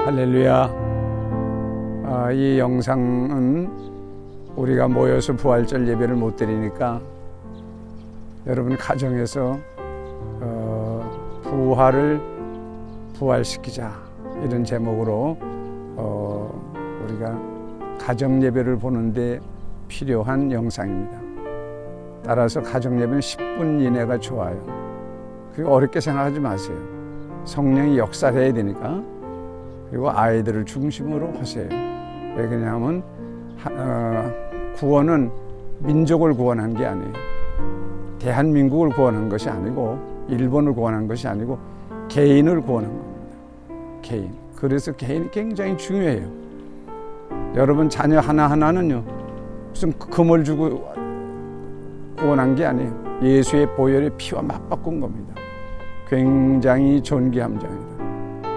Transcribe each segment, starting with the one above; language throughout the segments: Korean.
할렐루야. 이 영상은 우리가 모여서 부활절 예배를 못 드리니까 여러분 가정에서 부활시키자 이런 제목으로 우리가 가정 예배를 보는데 필요한 영상입니다. 따라서 가정 예배는 10분 이내가 좋아요. 그리고 어렵게 생각하지 마세요. 성령이 역사해야 되니까. 그리고 아이들을 중심으로 하세요. 왜 그러냐면 구원은 민족을 구원한 게 아니에요. 대한민국을 구원한 것이 아니고 일본을 구원한 것이 아니고 개인을 구원한 겁니다. 개인. 그래서 개인이 굉장히 중요해요. 여러분 자녀 하나하나는요 무슨 금을 주고 구원한 게 아니에요. 예수의 보혈의 피와 맞바꾼 겁니다. 굉장히 존귀한 점입니다.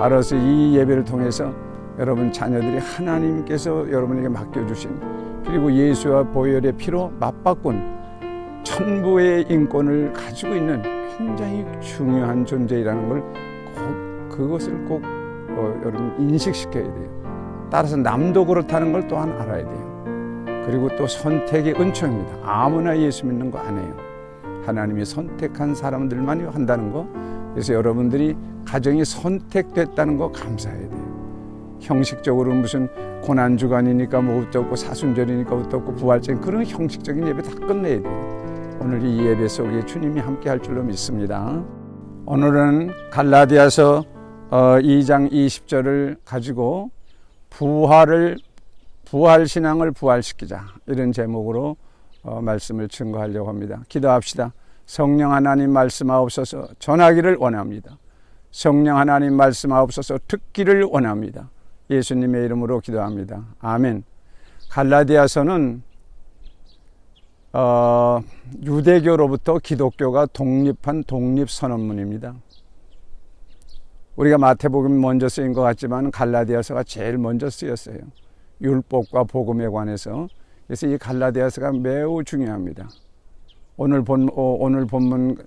알아서 이 예배를 통해서 여러분 자녀들이 하나님께서 여러분에게 맡겨주신 그리고 예수와 보혈의 피로 맞바꾼 천부의 인권을 가지고 있는 굉장히 중요한 존재이라는 걸 그것을 꼭 여러분 인식시켜야 돼요. 따라서 남도 그렇다는 걸 또한 알아야 돼요. 그리고 또 선택의 은총입니다. 아무나 예수 믿는 거 아니에요. 하나님이 선택한 사람들만이 한다는 거. 그래서 여러분들이 가정이 선택됐다는 거 감사해야 돼요. 형식적으로 무슨 고난주간이니까 뭐 어떻고 사순절이니까 어떻고 부활절 그런 형식적인 예배 다 끝내야 돼요. 오늘 이 예배 속에 주님이 함께 할 줄로 믿습니다. 오늘은 갈라디아서 2장 20절을 가지고 부활신앙을 부활시키자 이런 제목으로 말씀을 증거하려고 합니다. 기도합시다. 성령 하나님 말씀하옵소서. 전하기를 원합니다. 성령 하나님 말씀하옵소서. 듣기를 원합니다. 예수님의 이름으로 기도합니다. 아멘. 갈라디아서는 유대교로부터 기독교가 독립한 독립선언문입니다. 우리가 마태복음이 먼저 쓰인 것 같지만 갈라디아서가 제일 먼저 쓰였어요. 율법과 복음에 관해서. 그래서 이 갈라디아서가 매우 중요합니다. 오늘 본문에서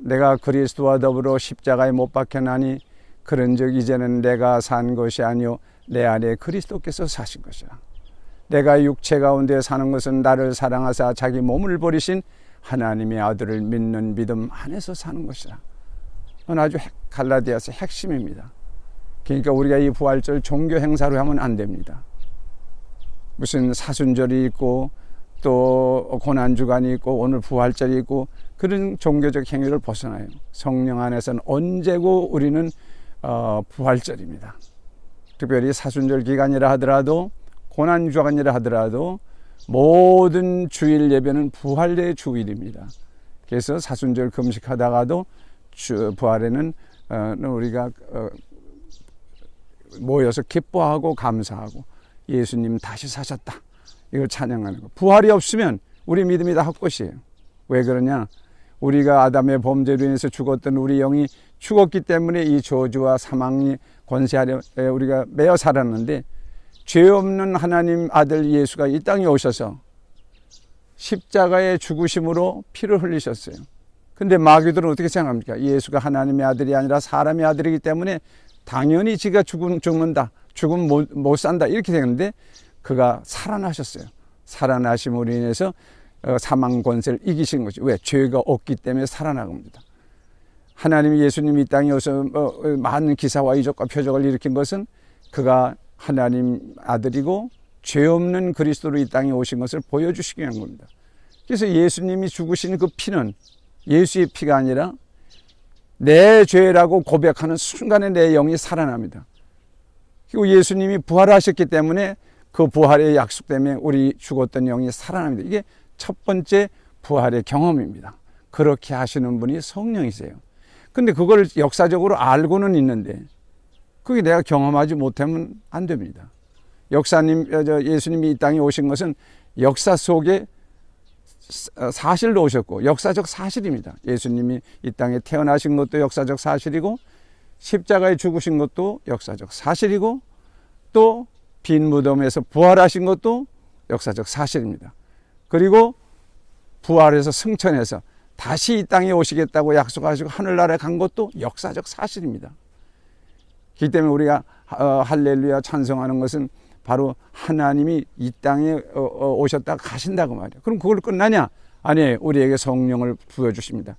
내가 그리스도와 더불어 십자가에 못 박혀나니 그런즉 이제는 내가 산 것이 아니요 내 안에 그리스도께서 사신 것이라. 내가 육체 가운데 사는 것은 나를 사랑하사 자기 몸을 버리신 하나님의 아들을 믿는 믿음 안에서 사는 것이라. 아주 갈라디아서 핵심입니다. 그러니까 우리가 이 부활절 종교 행사로 하면 안 됩니다. 무슨 사순절이 있고 또 고난주간이 있고 오늘 부활절이 있고 그런 종교적 행위를 벗어나요. 성령 안에서는 언제고 우리는 부활절입니다. 특별히 사순절 기간이라 하더라도 고난주간이라 하더라도 모든 주일 예배는 부활의 주일입니다. 그래서 사순절 금식하다가도 부활에는 우리가 모여서 기뻐하고 감사하고 예수님 다시 사셨다. 이걸 찬양하는 거. 부활이 없으면 우리 믿음이 다 헛것이에요. 왜 그러냐? 우리가 아담의 범죄로 인해서 죽었던 우리 영이 죽었기 때문에 이 저주와 사망이 권세 아래 우리가 매여 살았는데 죄 없는 하나님 아들 예수가 이 땅에 오셔서 십자가의 죽으심으로 피를 흘리셨어요. 근데 마귀들은 어떻게 생각합니까? 예수가 하나님의 아들이 아니라 사람의 아들이기 때문에 당연히 지가 죽는다. 죽으면 못 산다. 이렇게 생각하는데 그가 살아나셨어요. 살아나심으로 인해서 사망 권세를 이기신 거죠. 왜? 죄가 없기 때문에 살아나갑니다. 하나님이 예수님이 이 땅에 오셔서 많은 기사와 이적과 표적을 일으킨 것은 그가 하나님 아들이고 죄 없는 그리스도로 이 땅에 오신 것을 보여주시기 위한 겁니다. 그래서 예수님이 죽으신 그 피는 예수의 피가 아니라 내 죄라고 고백하는 순간에 내 영이 살아납니다. 그리고 예수님이 부활하셨기 때문에 그 부활의 약속 때문에 우리 죽었던 영이 살아납니다. 이게 첫 번째 부활의 경험입니다. 그렇게 하시는 분이 성령이세요. 근데 그걸 역사적으로 알고는 있는데 그게 내가 경험하지 못하면 안 됩니다. 예수님이 이 땅에 오신 것은 역사 속에 사실로 오셨고 역사적 사실입니다. 예수님이 이 땅에 태어나신 것도 역사적 사실이고 십자가에 죽으신 것도 역사적 사실이고 또 빈 무덤에서 부활하신 것도 역사적 사실입니다. 그리고 부활해서 승천해서 다시 이 땅에 오시겠다고 약속하시고 하늘나라에 간 것도 역사적 사실입니다. 그렇기 때문에 우리가 할렐루야 찬송하는 것은 바로 하나님이 이 땅에 오셨다가 가신다고 말이에요. 그럼 그걸 끝나냐? 아니에요. 우리에게 성령을 부어주십니다.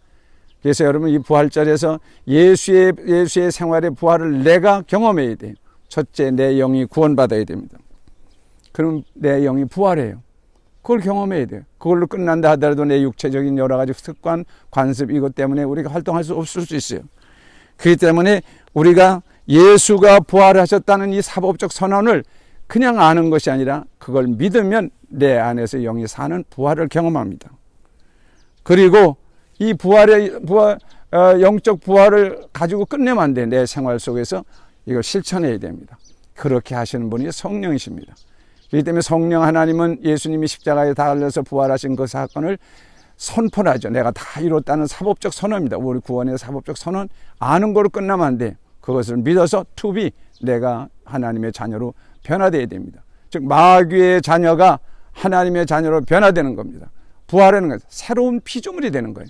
그래서 여러분 이 부활절에서 예수의 생활의 부활을 내가 경험해야 돼요. 첫째, 내 영이 구원받아야 됩니다. 그럼 내 영이 부활해요. 그걸 경험해야 돼요. 그걸로 끝난다 하더라도 내 육체적인 여러 가지 습관, 관습 이것 때문에 우리가 활동할 수 없을 수 있어요. 그렇기 때문에 우리가 예수가 부활하셨다는 이 사법적 선언을 그냥 아는 것이 아니라 그걸 믿으면 내 안에서 영이 사는 부활을 경험합니다. 그리고 이 영적 부활을 가지고 끝내면 안 돼. 내 생활 속에서 이걸 실천해야 됩니다. 그렇게 하시는 분이 성령이십니다. 그렇기 때문에 성령 하나님은 예수님이 십자가에 달려서 부활하신 그 사건을 선포하죠. 내가 다 이뤘다는 사법적 선언입니다. 우리 구원의 사법적 선언 아는 거로 끝나면 안 돼. 그것을 믿어서 투비 내가 하나님의 자녀로 변화되어야 됩니다. 즉 마귀의 자녀가 하나님의 자녀로 변화되는 겁니다. 부활하는 것은 새로운 피조물이 되는 거예요.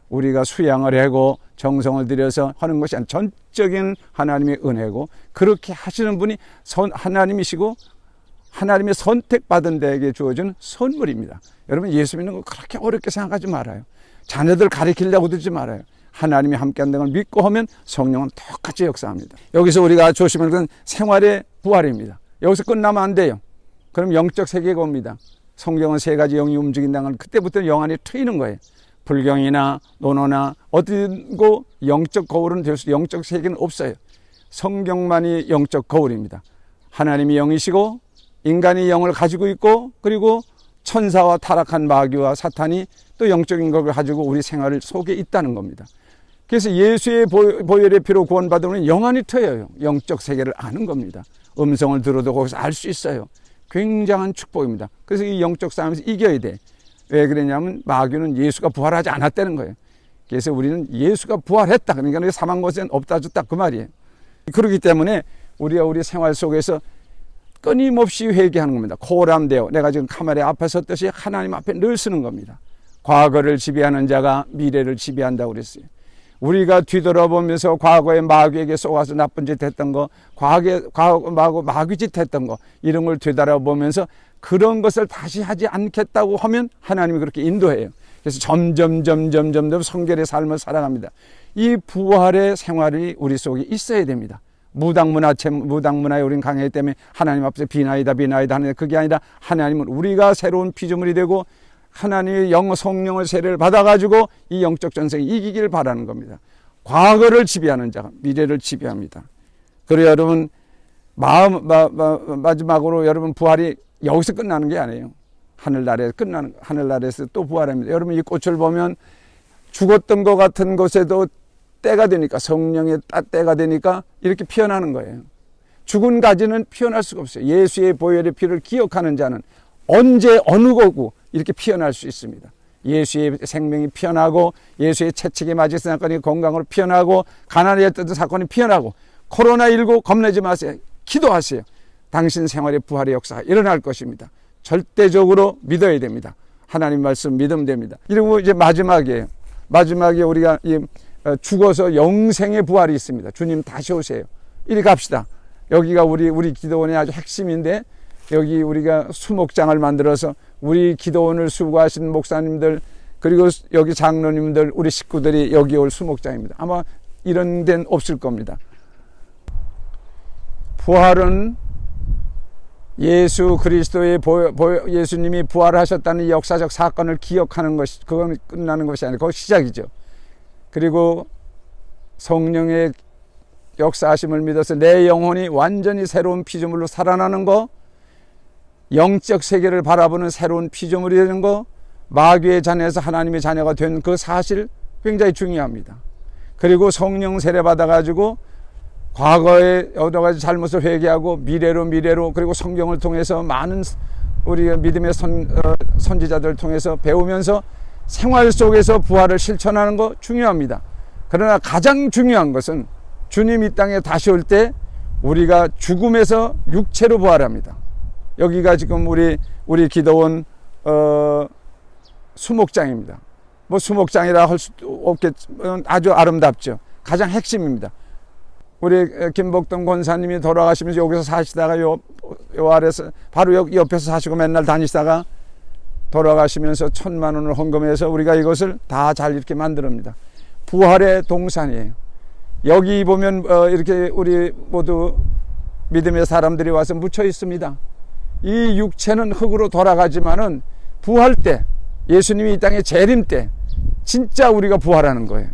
우리가 수양을 하고 정성을 들여서 하는 것이 아니라 전적인 하나님의 은혜고 그렇게 하시는 분이 하나님이시고 하나님의 선택받은 자에게 주어진 선물입니다. 여러분 예수 믿는 거 그렇게 어렵게 생각하지 말아요. 자녀들 가르치려고 들지 말아요. 하나님이 함께한다는 걸 믿고 하면 성령은 똑같이 역사합니다. 여기서 우리가 조심할 것은 생활의 부활입니다. 여기서 끝나면 안 돼요. 그럼 영적 세계가 옵니다. 성경은 세 가지 영이 움직인다는 걸 그때부터 영 안에 트이는 거예요. 불경이나 논어나 어디고 영적 거울은 될 수 영적 세계는 없어요. 성경만이 영적 거울입니다. 하나님이 영이시고 인간이 영을 가지고 있고 그리고 천사와 타락한 마귀와 사탄이 또 영적인 걸 가지고 우리 생활 속에 있다는 겁니다. 그래서 예수의 보혈의 피로 구원받으면 영 안이 트여요. 영적 세계를 아는 겁니다. 음성을 들어도 거기서 알 수 있어요. 굉장한 축복입니다. 그래서 이 영적 싸움에서 이겨야 돼. 왜 그러냐면 마귀는 예수가 부활하지 않았다는 거예요. 그래서 우리는 예수가 부활했다. 그러니까 사망 것은 없다 줬다 그 말이에요. 그렇기 때문에 우리가 우리 생활 속에서 끊임없이 회개하는 겁니다. 코람데오. 내가 지금 카메라에 앞에 섰듯이 하나님 앞에 늘 쓰는 겁니다. 과거를 지배하는 자가 미래를 지배한다고 그랬어요. 우리가 뒤돌아보면서 과거에 마귀에게 속아서 나쁜 짓 했던 거, 마귀 짓 했던 거, 이런 걸 되돌아보면서 그런 것을 다시 하지 않겠다고 하면 하나님이 그렇게 인도해요. 그래서 점점 성결의 삶을 살아갑니다. 이 부활의 생활이 우리 속에 있어야 됩니다. 무당문화에 우린 강하기 때문에 하나님 앞에서 비나이다 하는데 그게 아니라 하나님은 우리가 새로운 피조물이 되고 하나님의 성령의 세례를 받아가지고 이 영적 전쟁을 이기기를 바라는 겁니다. 과거를 지배하는 자가 미래를 지배합니다. 그리고 여러분 마지막으로 여러분 부활이 여기서 끝나는 게 아니에요. 하늘나라에서 또 부활합니다. 여러분 이 꽃을 보면 죽었던 것 같은 곳에도 때가 되니까 성령의 때가 되니까 이렇게 피어나는 거예요. 죽은 가지는 피어날 수가 없어요. 예수의 보혈의 피를 기억하는 자는 언제 어느 거고 이렇게 피어날 수 있습니다. 예수의 생명이 피어나고 예수의 채찍에 맞은 사건이 건강으로 피어나고 가난했던 사건이 피어나고 코로나19 겁내지 마세요. 기도하세요. 당신 생활의 부활의 역사가 일어날 것입니다. 절대적으로 믿어야 됩니다. 하나님 말씀 믿으면 됩니다. 그리고 이제 마지막에 우리가 죽어서 영생의 부활이 있습니다. 주님 다시 오세요. 이리 갑시다. 여기가 우리 기도원의 아주 핵심인데 여기 우리가 수목장을 만들어서 우리 기도원을 수고하신 목사님들 그리고 여기 장로님들 우리 식구들이 여기 올 수목장입니다. 아마 이런 데는 없을 겁니다. 부활은 예수 그리스도의 예수님이 부활하셨다는 역사적 사건을 기억하는 것이 그건 끝나는 것이 아니라 그거 시작이죠. 그리고 성령의 역사하심을 믿어서 내 영혼이 완전히 새로운 피조물로 살아나는 거, 영적 세계를 바라보는 새로운 피조물이 되는 거, 마귀의 자녀에서 하나님의 자녀가 된 그 사실 굉장히 중요합니다. 그리고 성령 세례 받아가지고 과거의 여러 가지 잘못을 회개하고 미래로 그리고 성경을 통해서 많은 우리 믿음의 선지자들을 통해서 배우면서 생활 속에서 부활을 실천하는 거 중요합니다. 그러나 가장 중요한 것은 주님 이 땅에 다시 올 때 우리가 죽음에서 육체로 부활합니다. 여기가 지금 우리 기도원 수목장입니다. 뭐 수목장이라 할 수도 없겠지만 아주 아름답죠. 가장 핵심입니다. 우리 김복동 권사님이 돌아가시면서 여기서 사시다가 요 아래서 바로 여기 옆에서 사시고 맨날 다니시다가 돌아가시면서 1,000만 원을 헌금해서 우리가 이것을 다 잘 이렇게 만듭니다. 부활의 동산이에요. 여기 보면 이렇게 우리 모두 믿음의 사람들이 와서 묻혀 있습니다. 이 육체는 흙으로 돌아가지만은 부활 때, 예수님이 이 땅에 재림 때 진짜 우리가 부활하는 거예요.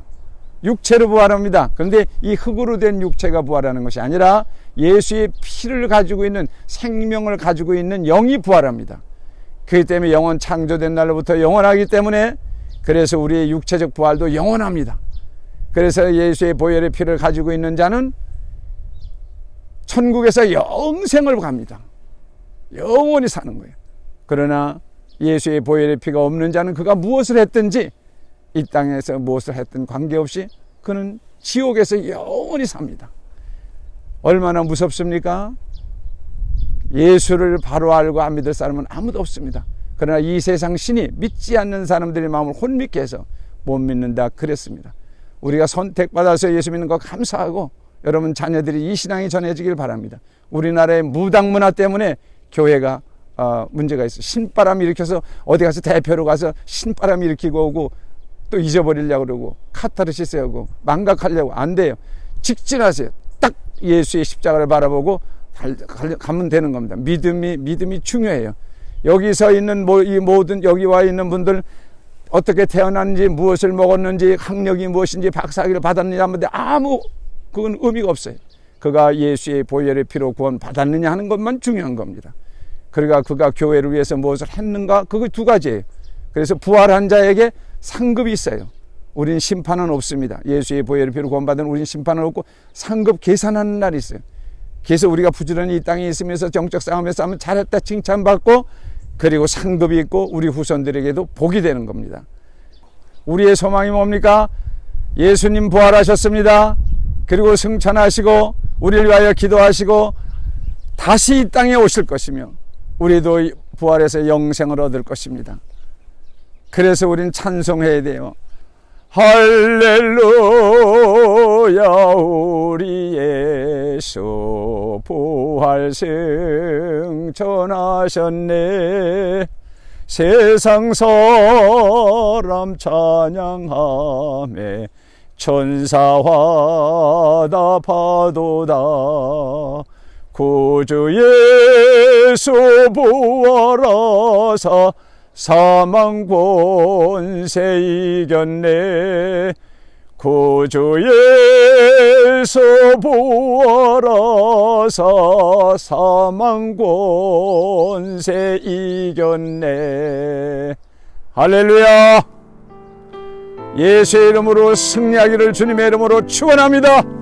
육체로 부활합니다. 그런데 이 흙으로 된 육체가 부활하는 것이 아니라 예수의 피를 가지고 있는, 생명을 가지고 있는 영이 부활합니다. 그렇기 때문에 영원 창조된 날로부터 영원하기 때문에, 그래서 우리의 육체적 부활도 영원합니다. 그래서 예수의 보혈의 피를 가지고 있는 자는 천국에서 영생을 갑니다. 영원히 사는 거예요. 그러나 예수의 보혈의 피가 없는 자는 그가 무엇을 했든지, 이 땅에서 무엇을 했든 관계없이 그는 지옥에서 영원히 삽니다. 얼마나 무섭습니까? 예수를 바로 알고 안 믿을 사람은 아무도 없습니다. 그러나 이 세상 신이 믿지 않는 사람들의 마음을 혼미케 해서 못 믿는다 그랬습니다. 우리가 선택받아서 예수 믿는 거 감사하고, 여러분 자녀들이 이 신앙이 전해지길 바랍니다. 우리나라의 무당 문화 때문에 교회가 문제가 있어요. 신바람 일으켜서 어디 가서 대표로 가서 신바람 일으키고 오고 또 잊어버리려고 그러고 카타르시스 하고 망각하려고. 안 돼요. 직진하세요. 딱 예수의 십자가를 바라보고 가면 되는 겁니다. 믿음이 중요해요. 여기 서 있는 이 모든 여기 와 있는 분들 어떻게 태어났는지, 무엇을 먹었는지, 학력이 무엇인지, 박사학위를 받았느냐 하는데 그건 의미가 없어요. 그가 예수의 보혈의 피로 구원 받았느냐 하는 것만 중요한 겁니다. 그러니까 그가 교회를 위해서 무엇을 했는가, 그거 두 가지예요. 그래서 부활한 자에게 상급이 있어요. 우린 심판은 없습니다. 예수의 보혈의 피로 구원받은 우린 심판은 없고 상급 계산하는 날이 있어요. 그래서 우리가 부지런히 이 땅에 있으면서 정적 싸움에 싸우면 잘했다 칭찬받고, 그리고 상급이 있고 우리 후손들에게도 복이 되는 겁니다. 우리의 소망이 뭡니까? 예수님 부활하셨습니다. 그리고 승천하시고 우리를 위하여 기도하시고 다시 이 땅에 오실 것이며 우리도 부활해서 영생을 얻을 것입니다. 그래서 우린 찬송해야 돼요. 할렐루야, 우리 예수 부활 승천하셨네. 세상 사람 찬양하며 천사와 다 파도다. 구주 예수 부활하사 사망 권세 이겼네. 구주 예수 부활하사 사망 권세 이겼네. 할렐루야. 예수의 이름으로 승리하기를 주님의 이름으로 축원합니다.